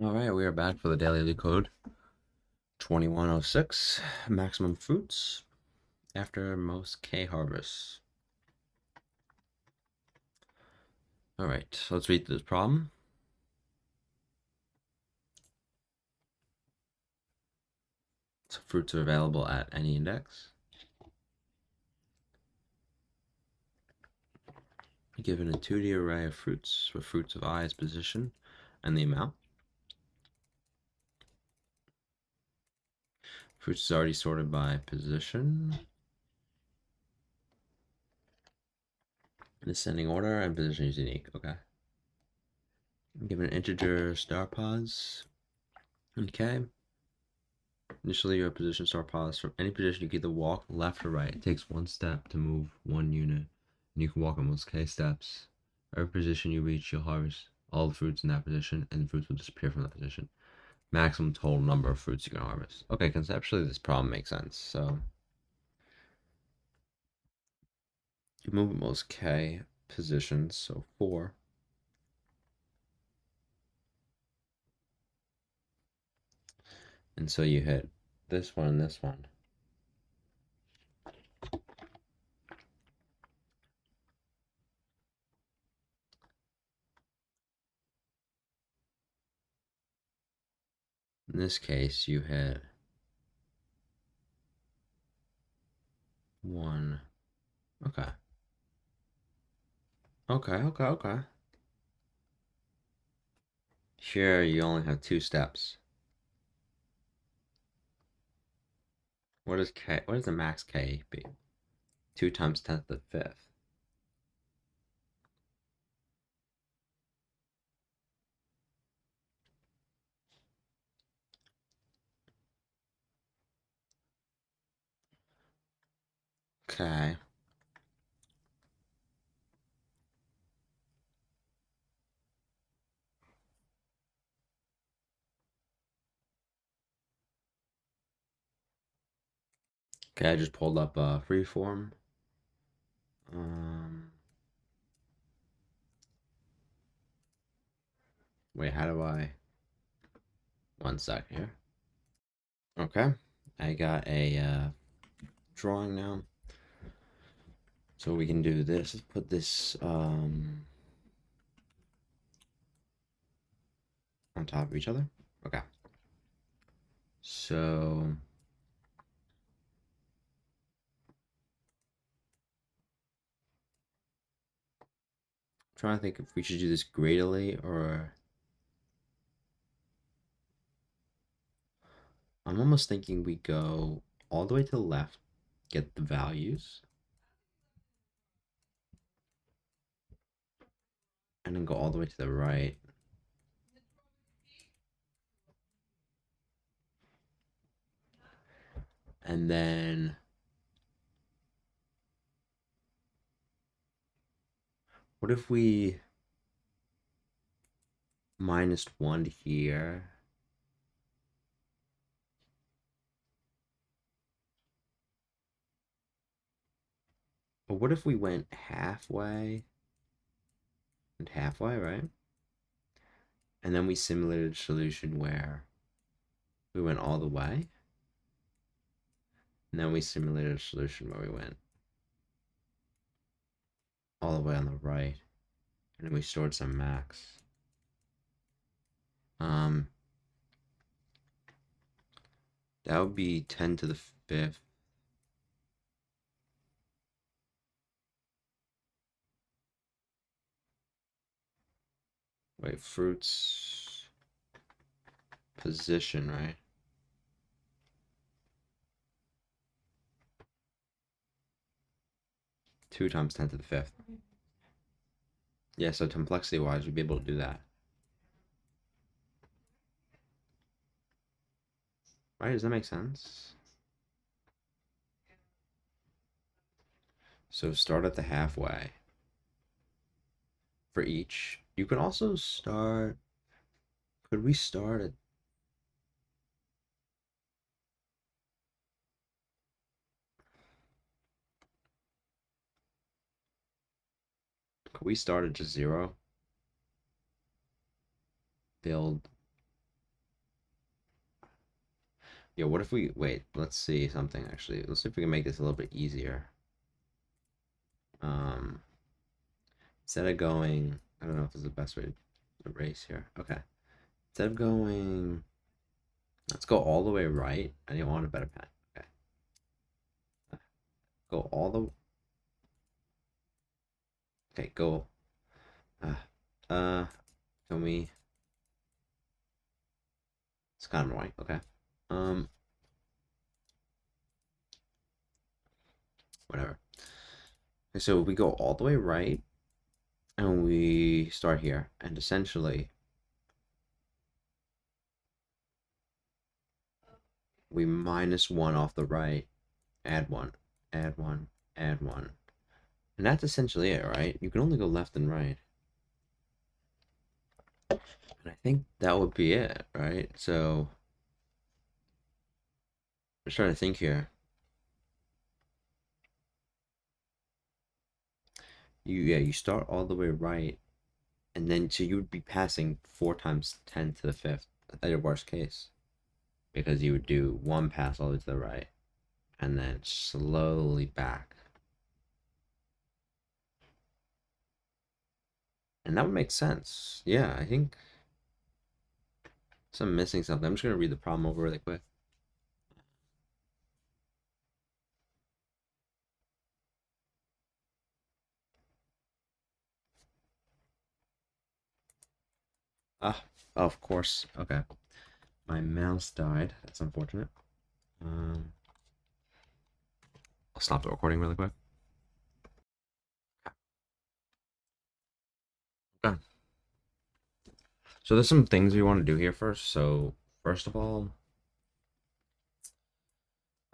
All right, we are back for the daily Leetcode 2106, maximum fruits after most K harvests. All right, so let's read this problem. So fruits are available at any index. Given a 2D array of fruits with fruits of I as position and the amount. Fruits is already sorted by position in ascending order and position is unique. Okay. Given an integer star pods and K. Initially, your position star pods from any position you can either walk left or right. It takes one step to move one unit, and you can walk almost K steps. Every position you reach, you'll harvest all the fruits in that position, and the fruits will disappear from that position. Maximum total number of fruits you can harvest. Okay, conceptually, this problem makes sense. So, you move almost K positions, so 4. And so you hit this one and this one. In this case, you hit 1. Okay. Okay. Here, you only have 2 steps. What is K? What does the max K be? 2 times 10 to the 5th. Okay. Okay, I just pulled up freeform. Um, Wait, how do I? One sec here. Okay, I got a drawing now. So we can do this. Let's put this on top of each other. Okay. So I'm trying to think if we should do this gradally or I'm almost thinking we go all the way to the left, get the values, and then go all the way to the right. And then what if we -1 here? But what if we went halfway and halfway, right? And then we simulated a solution where we went all the way. And then we simulated a solution where we went all the way on the right. And then we stored some max. Um, that would be 10 to the 5th. Wait, fruits position, right? Two times 10 to the 5th. Yeah, so complexity wise, we'd be able to do that. Right? Does that make sense? So start at the halfway for each. You could also start. Could we start at. Could we start at just 0? Build Yeah, what if we wait? Let's see something actually. Let's see if we can make this a little bit easier. Um, Instead of going, I don't know if this is the best way to erase here. Okay, instead of going, let's go all the way right. I didn't want a better pen. Okay, go all the. Okay, go. Uh, uh, can we? It's kind of annoying. Okay. Um, Whatever. Okay, so we go all the way right, and we start here, and essentially we minus one off the right, add one, add one, add one. And that's essentially it, right? You can only go left and right. And I think that would be it, right? So I'm trying to think here. You start all the way right, and then so you would be passing 4 times 10 to the fifth at your worst case. Because you would do one pass all the way to the right, and then slowly back. And that would make sense. Yeah, I think so I'm missing something. I'm just gonna read the problem over really quick. Ah, of course. Okay. My mouse died. That's unfortunate. Um, I'll stop the recording really quick. Okay. So there's some things we want to do here first. So first of all,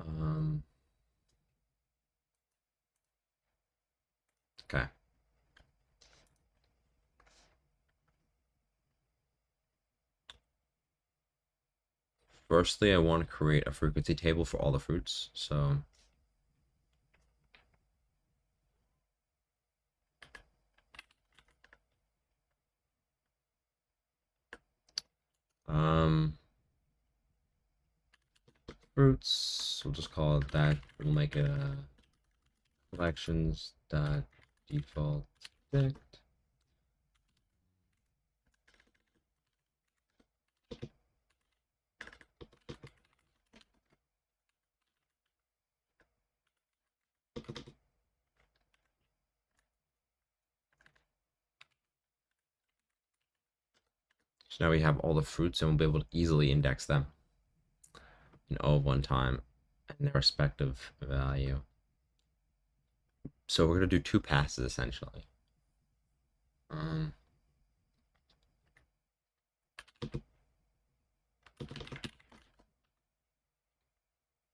um, okay. Firstly, I want to create a frequency table for all the fruits. So um, fruits, we'll just call it that. We'll make it a collections dot default picked. So now we have all the fruits and we'll be able to easily index them in all one time and their respective value. So we're gonna do two passes essentially. Um,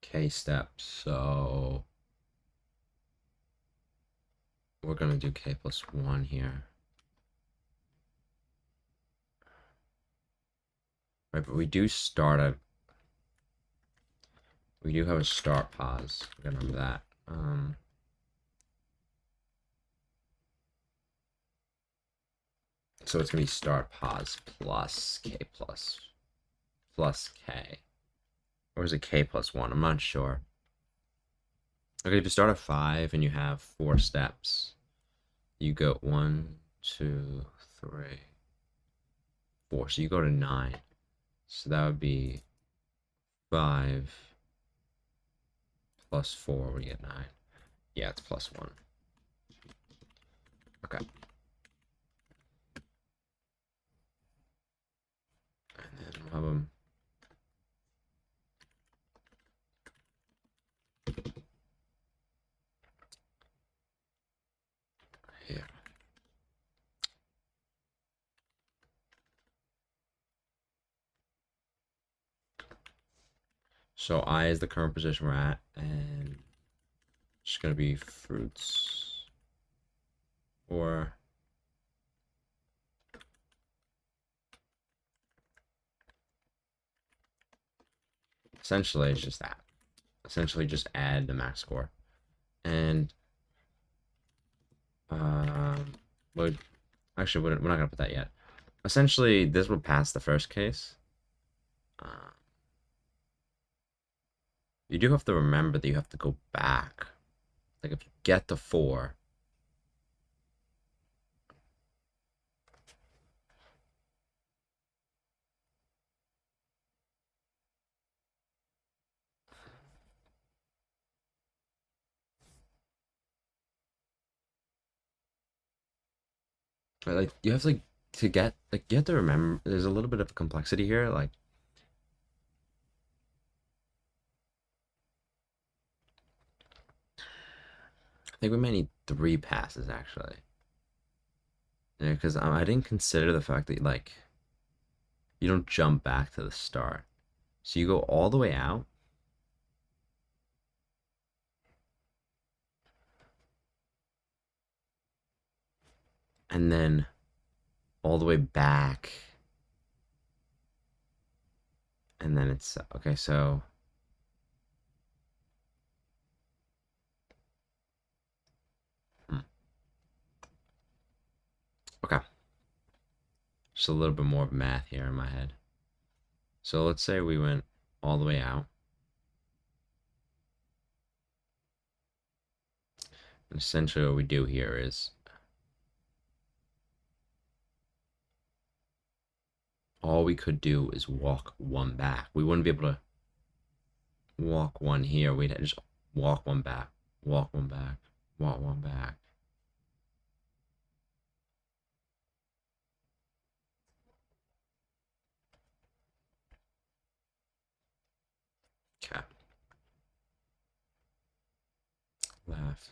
K steps. So we're gonna do K plus 1 here. Right, but we do have a start pause. Remember that. So it's gonna be start pause plus K plus K. Or is it K plus 1? I'm not sure. Okay, if you start at 5 and you have 4 steps, you go 1, 2, 3, 4. So you go to 9. So that would be 5 plus 4, we get 9. Yeah, it's plus 1. Okay. And then we'll have them. Here. So I is the current position we're at, and it's just gonna be fruits or essentially it's just that. Essentially just add the max score. And would actually we're not gonna put that yet. Essentially this would pass the first case. You do have to remember that you have to go back. Like if you get to 4, like you have to get like you have to remember there's a little bit of complexity here. Like I think we may need 3 passes actually. Yeah, because I didn't consider the fact that like you don't jump back to the start. So you go all the way out, and then all the way back, and then it's okay. So hmm, okay, just a little bit more of math here in my head. So let's say we went all the way out, and essentially what we do here is all we could do is walk 1 back. We wouldn't be able to walk 1 here. We'd just walk 1 back, walk 1 back, walk 1 back. Okay, left.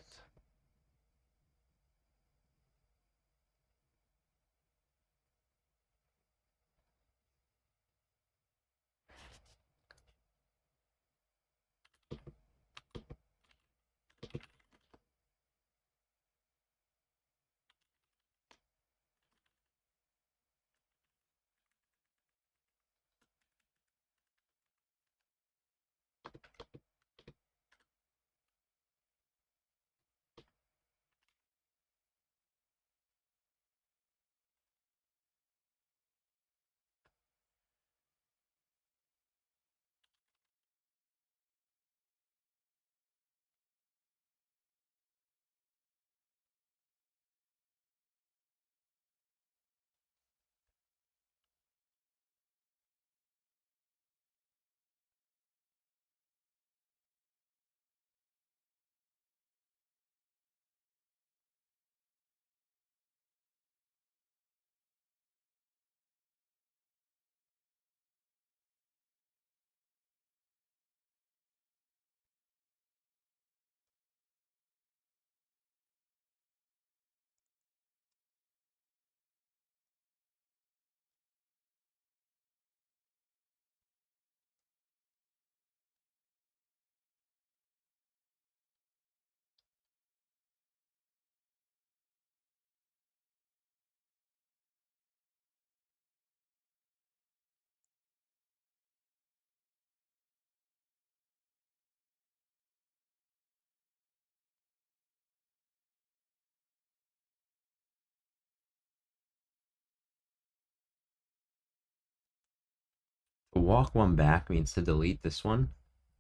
To walk 1 back means to delete this one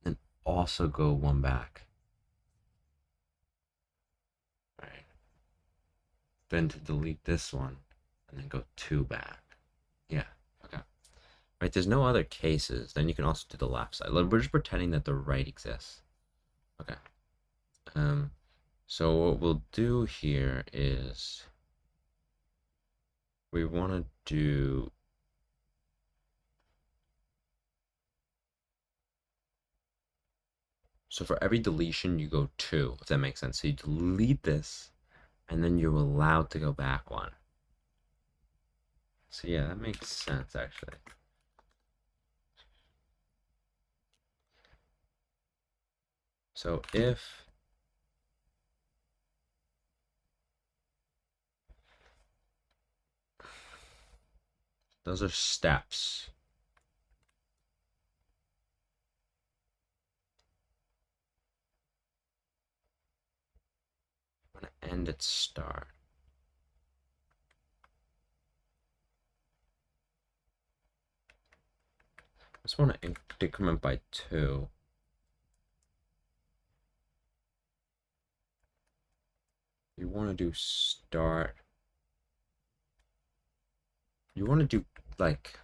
and also go 1 back. Right. Then to delete this one and then go 2 back. Yeah. Okay. Right. There's no other cases. Then you can also do the left side. We're just pretending that the right exists. Okay. Um. So what we'll do here is we want to do. So for every deletion, you go 2, if that makes sense. So you delete this, and then you're allowed to go back 1. So yeah, that makes sense actually. So if those are steps, I'm going to end at start. I just want to decrement by 2. You want to do start. You want to do like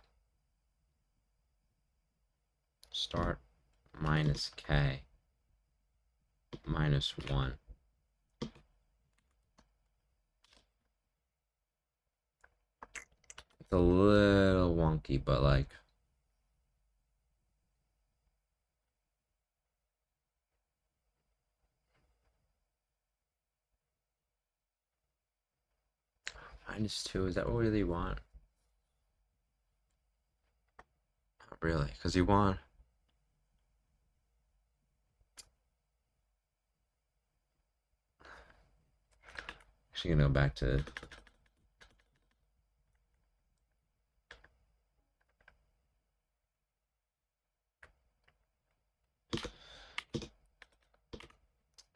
start minus k minus 1. It's a little wonky, but like minus 2, is that what we really want? Not really, because you want actually gonna go back to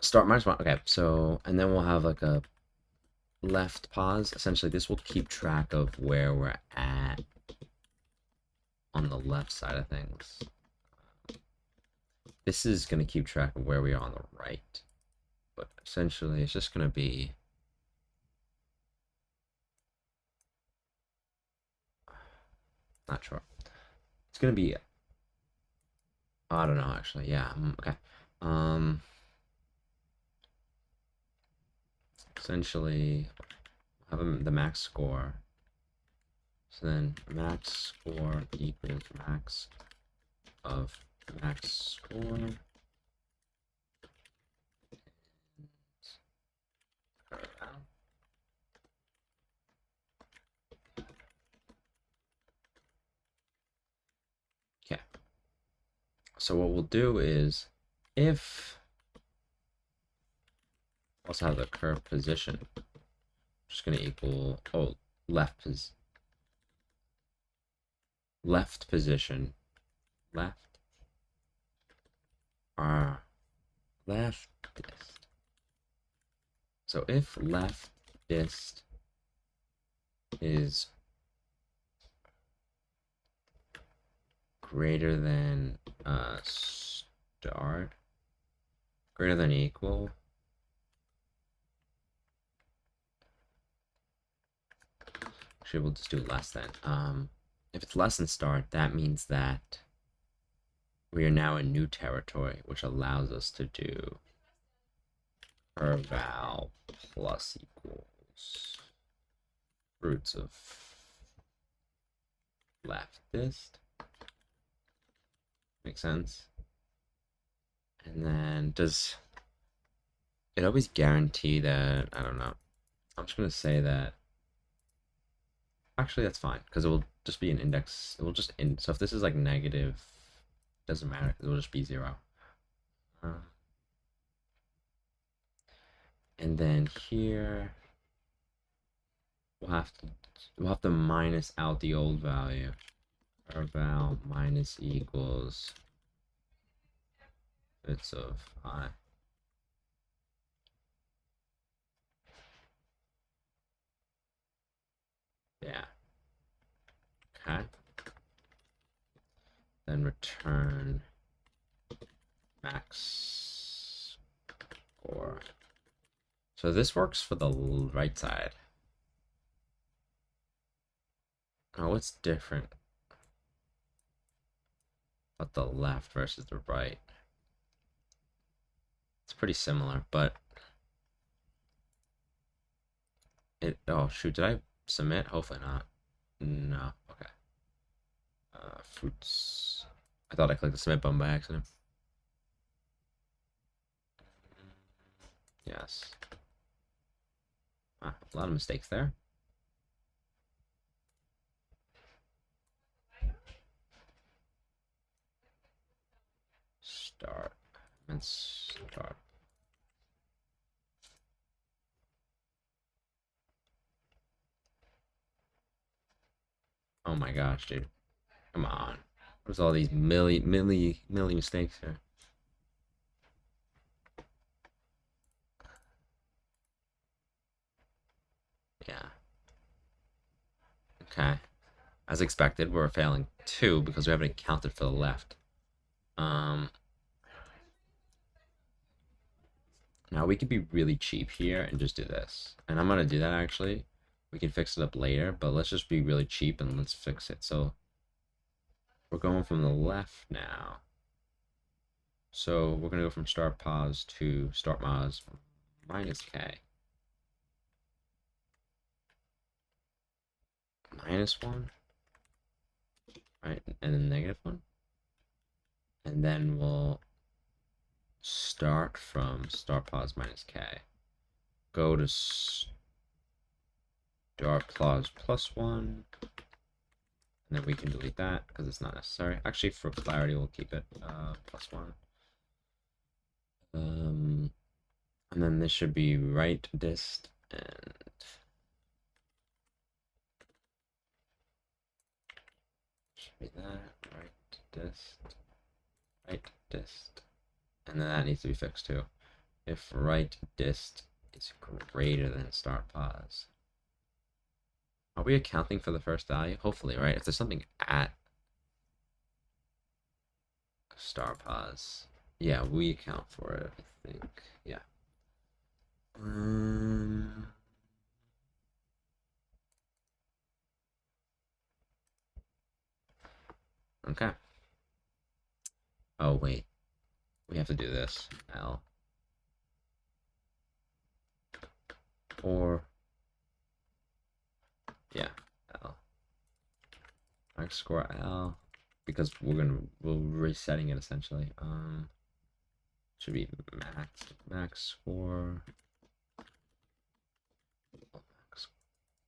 start minus 1. Okay, so and then we'll have like a left pause. Essentially, this will keep track of where we're at on the left side of things. This is going to keep track of where we are on the right. But essentially, it's just going to be not sure. It's going to be I don't know actually. Yeah. Okay. Essentially have the max score. So then max score equals max of max score. Okay. So what we'll do is if also have the curve position, just going to equal left position left leftist. So if leftist is greater than start, greater than equal, actually we'll just do less than. If it's less than start, that means that we are now in new territory, which allows us to do val plus equals roots of leftist. Make sense? And then does it always guarantee that? I don't know. I'm just gonna say that. Actually, that's fine because it will just be an index. It will just so if this is like negative, doesn't matter because it will just be 0. And then here we'll have to minus out the old value. Our val minus equals bits of I. Yeah. Okay. Then return max score. So this works for the right side. Oh, what's different about the left versus the right? It's pretty similar, but oh shoot, did I submit? Hopefully not. No, okay. Fruits. I thought I clicked the submit button by accident. Yes. A lot of mistakes there. Start and start. Oh my gosh, dude. Come on. There's all these milli mistakes here. Yeah. Okay. As expected, we're failing 2 because we haven't accounted for the left. Now we could be really cheap here and just do this. And I'm gonna do that actually. We can fix it up later, but let's just be really cheap and let's fix it. So we're going from the left now. So we're gonna go from start pause to start pause minus K. -1, right? And then -1. And then we'll start from start pause minus K. Go to start pause +1. And then we can delete that because it's not necessary. Actually, for clarity, we'll keep it +1. And then this should be right dist and should be that right dist, and then that needs to be fixed too. If right dist is greater than start pause, are we accounting for the first value? Hopefully, right? If there's something at start pause, yeah, we account for it. I think, yeah. Okay. Oh wait, we have to do this. L or yeah, L. Max score L because we're resetting it essentially. Should be max score.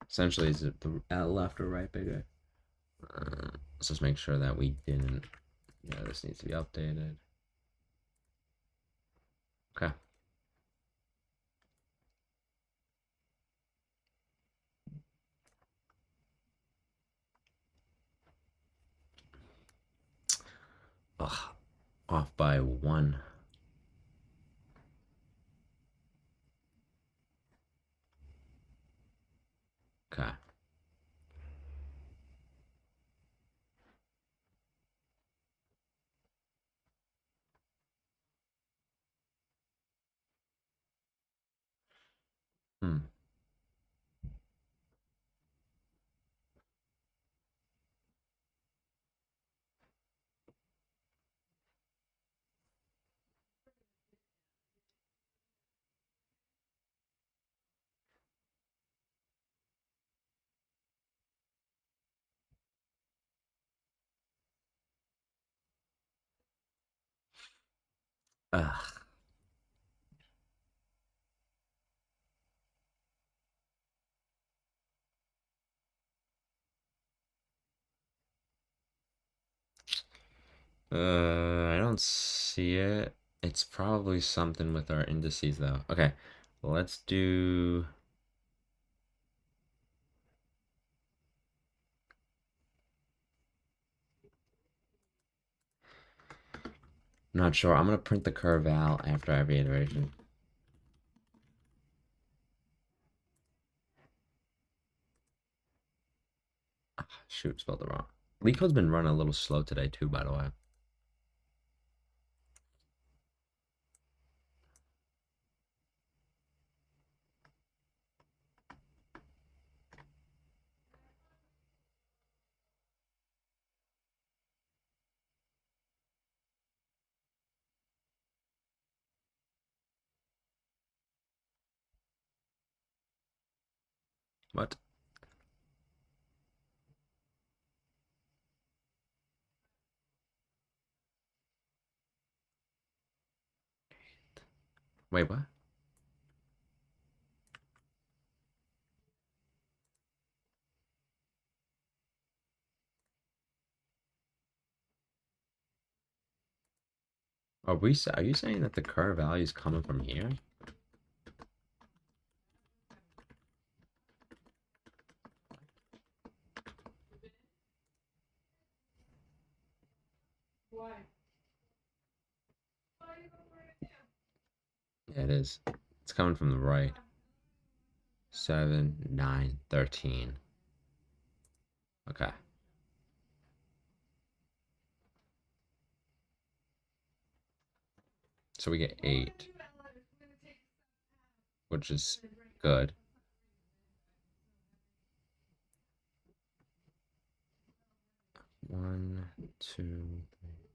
Essentially, is it the left or right bigger? Let's just make sure that we didn't. Yeah, this needs to be updated. Okay. Ugh, off by 1. Okay. Hmm. Ugh. I don't see it. It's probably something with our indices though. Okay, let's do. Not sure. I'm gonna print the curve out after every iteration. Ah, shoot, spelled it wrong. Leetcode's been running a little slow today too, by the way. What? Wait, what? Are you saying that the curve value is coming from here? Yeah, it is. It's coming from the right. 7, 9, 13. Okay. So we get 8. which is good. One, two, three.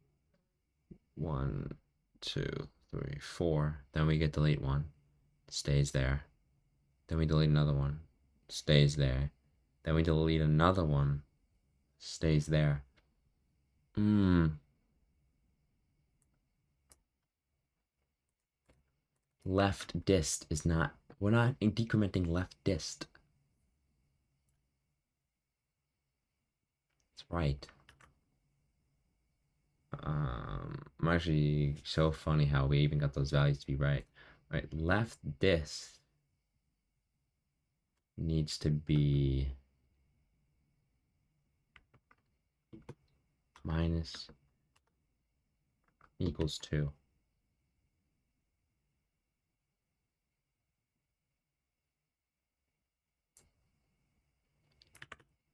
1, 2, 3, 4. Then we get delete one. Stays there. Then we delete another one. Stays there. Then we delete another one. Stays there. Left dist is not. We're not decrementing left dist. That's right. I'm actually so funny how we even got those values to be right. Right, left dist needs to be minus equals 2.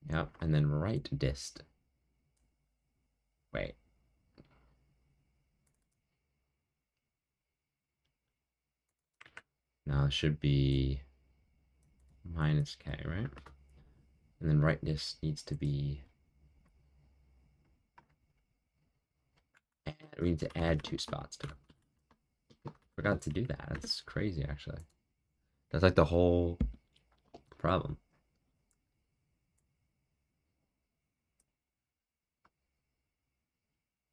Yep, and then right dist. Wait. Now it should be minus k, right? And then right dist needs to be. We need to add 2 spots to it. Forgot to do that. That's crazy, actually. That's like the whole problem.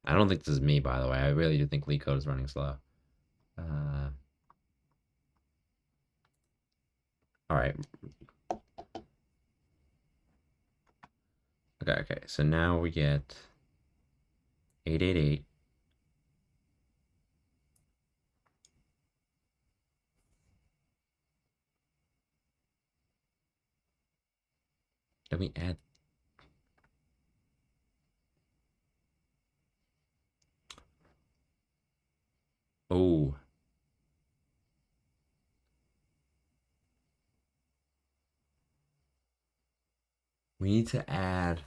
I don't think this is me, by the way. I really do think Leetcode is running slow. All right. Okay. So now we get 888. Then we add. Oh. We need to add.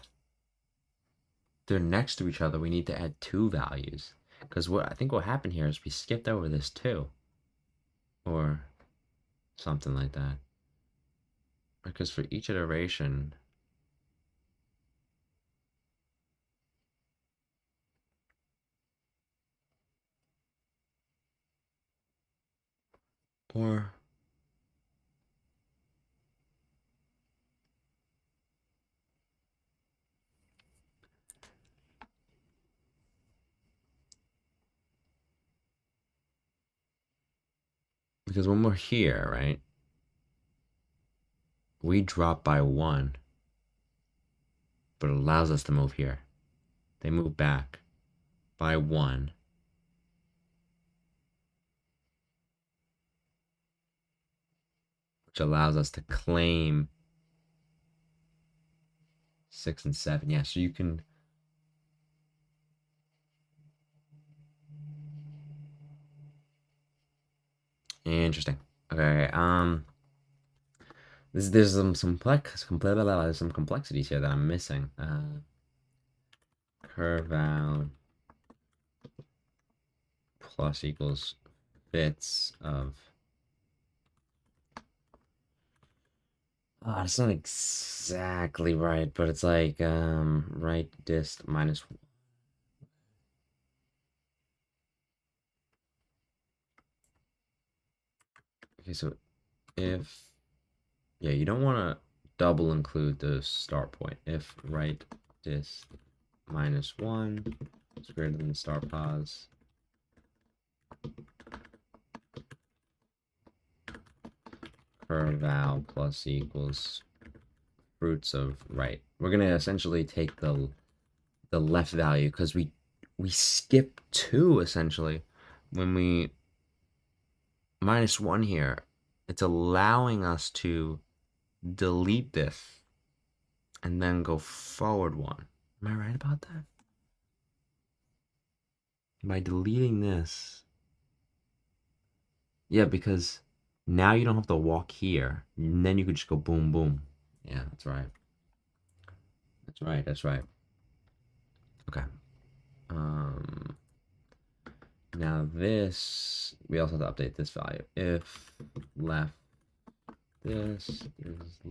They're next to each other. We need to add 2 values. Because what I think what happened here is we skipped over this 2. Or something like that. Because for each iteration. Or. Because when we're here, right, we drop by 1, but it allows us to move here. They move back by 1. Which allows us to claim 6 and 7. Yeah, so you can. Interesting. Okay. There's some there's some complexities here that I'm missing. Curve out plus equals fits of. Oh, it's not exactly right, but it's like right dist minus. Okay, so if yeah, you don't want to double include the start point. If right dist minus 1 is greater than the start pos. Curve val plus equals fruits of right. We're gonna essentially take the left value because we skip 2 essentially when we minus 1 here. It's allowing us to delete this and then go forward 1. Am I right about that? By deleting this. Yeah, because now you don't have to walk here. And then you could just go boom, boom. Yeah, that's right. That's right. Okay. Now this, we also have to update this value. If left this is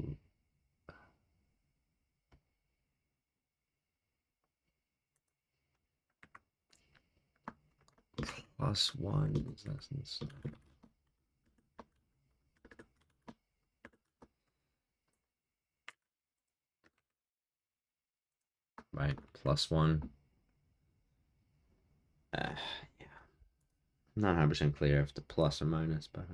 plus 1 is less than this. Right, plus 1. Yeah. Not 100% clear if the plus or minus, but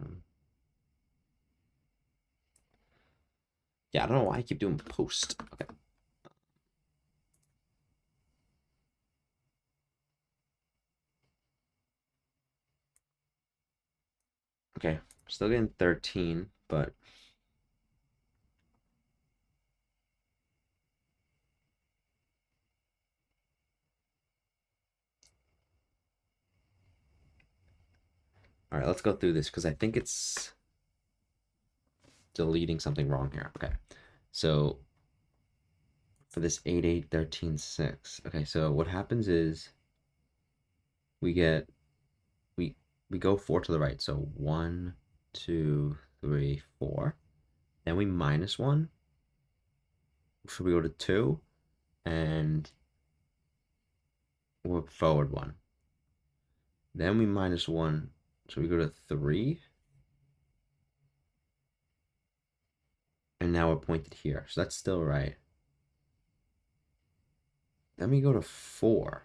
yeah, I don't know why I keep doing post. Okay. Okay, still getting 13, but all right, let's go through this because I think it's deleting something wrong here. Okay, so for this 8, 8, 13, 6. Okay, so what happens is we get we we go 4 to the right. So 1, 2, 3, 4. Then we minus 1. So we go to 2 and we're forward 1. Then we minus 1. So we go to 3. And now we're pointed here. So that's still right. Then we go to 4,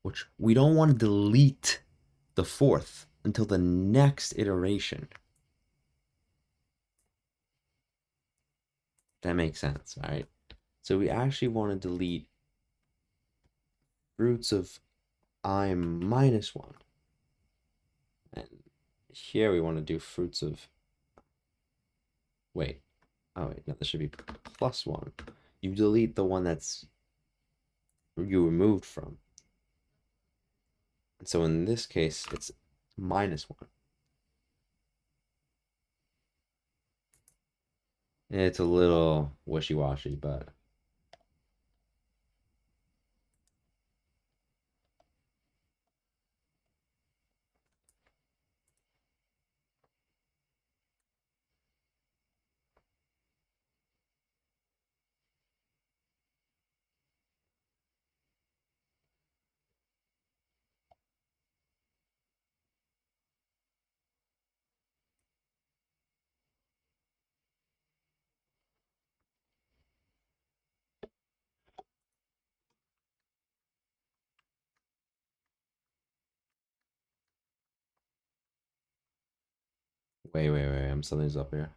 which we don't want to delete the 4th until the next iteration. That makes sense, right? So we actually want to delete roots of I minus 1. And here we want to do fruits of, wait, oh wait, no, this should be plus 1. You delete the one that's you removed from. And so in this case, it's minus 1. It's a little wishy-washy, but wait, something's up here.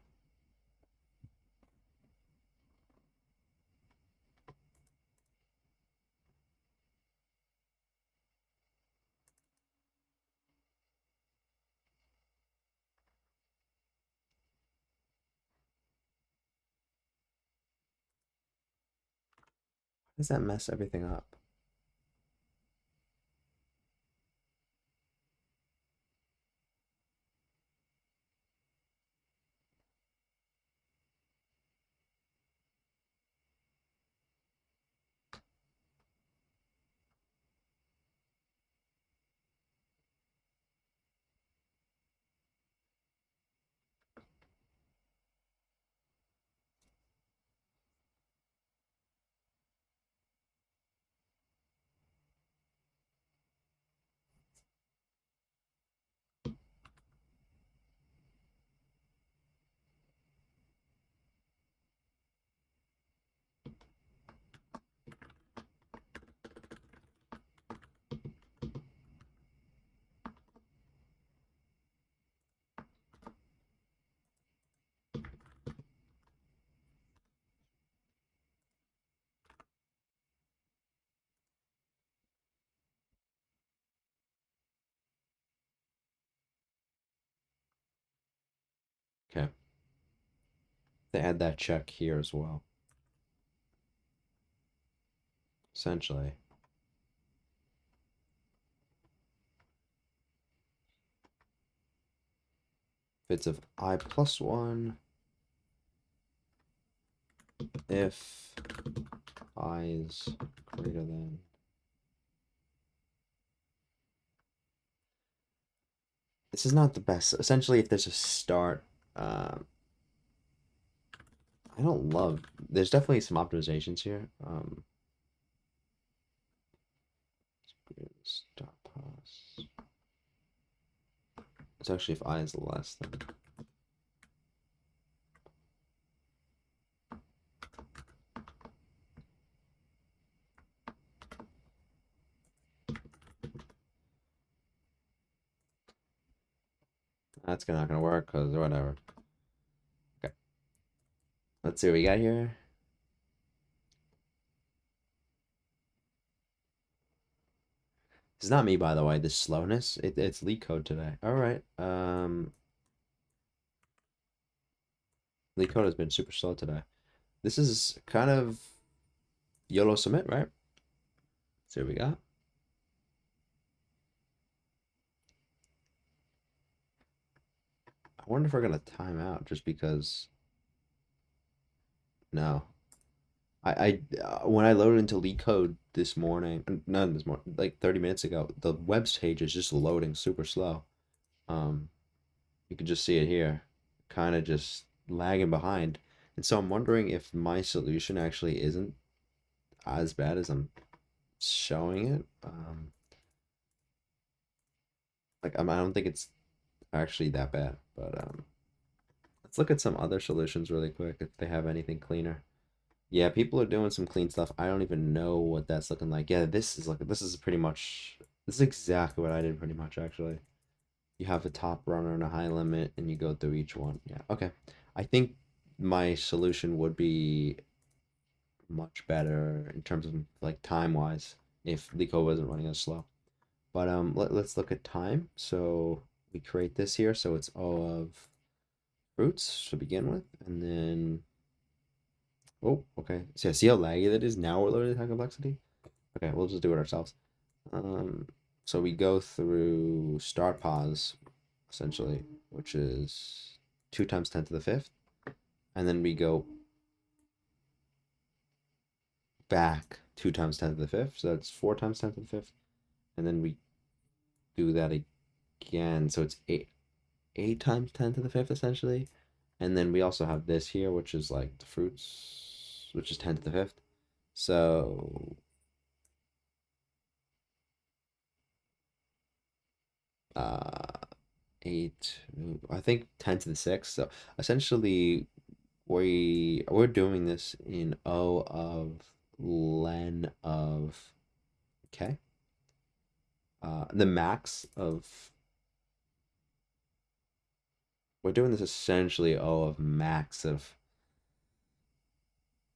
Does that mess everything up? Okay. They add that check here as well. Essentially. Bits of I plus 1 if I is greater than. This is not the best. Essentially, if there's a start Um, I don't love. There's definitely some optimizations here. Stop pause. It's actually if I is less than. That's not gonna work because whatever. Okay, let's see what we got here. It's not me, by the way. This slowness. It's Leetcode today. All right. Leetcode has been super slow today. This is kind of YOLO submit, right? So we got. I wonder if we're gonna time out just because. No, when I loaded into Leetcode this morning, not this morning, like 30 minutes ago, the web page is just loading super slow. Um, you can just see it here, kind of just lagging behind. And so I'm wondering if my solution actually isn't as bad as I'm showing it. I don't think it's actually that bad, but let's look at some other solutions really quick if they have anything cleaner. Yeah, people are doing some clean stuff. I don't even know what that's looking like. Yeah, this is pretty much this is exactly what I did pretty much actually. You have a top runner and a high limit and you go through each one. Yeah, okay. I think my solution would be much better in terms of like time wise if Lico wasn't running as slow. But let's look at time. So we create this here so it's all of fruits to begin with and then oh, okay. So yeah, see how laggy that is? Now we're loading high complexity. Okay, we'll just do it ourselves. Um, so we go through start pause, essentially, which is 2 times 10 to the fifth, and then we go back 2 times 10 to the fifth, so that's 4 times 10 to the fifth, and then we do that again, so it's 8 times 10 to the fifth, essentially, and then we also have this here, which is like the fruits, which is 10 to the fifth, so uh, 8, I think 10 to the sixth, so essentially we're doing this in O of len of k. The max of we're doing this essentially O of max of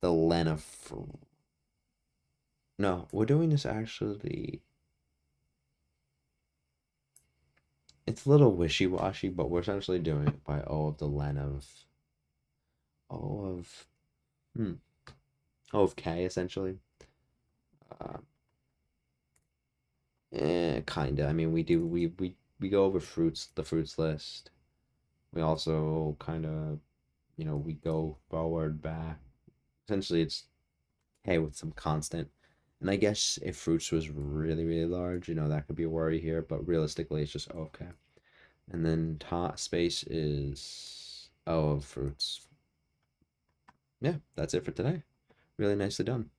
the len of no, we're doing this actually. It's a little wishy-washy, but we're essentially doing it by O of the len of O of O of k essentially. Uh, kinda. I mean, we go over the fruits list. We also kind of we go forward, back. Essentially, it's hey with some constant. And I guess if fruits was really, really large, that could be a worry here. But realistically, it's just okay. And then top space is of fruits. Yeah, that's it for today. Really nicely done.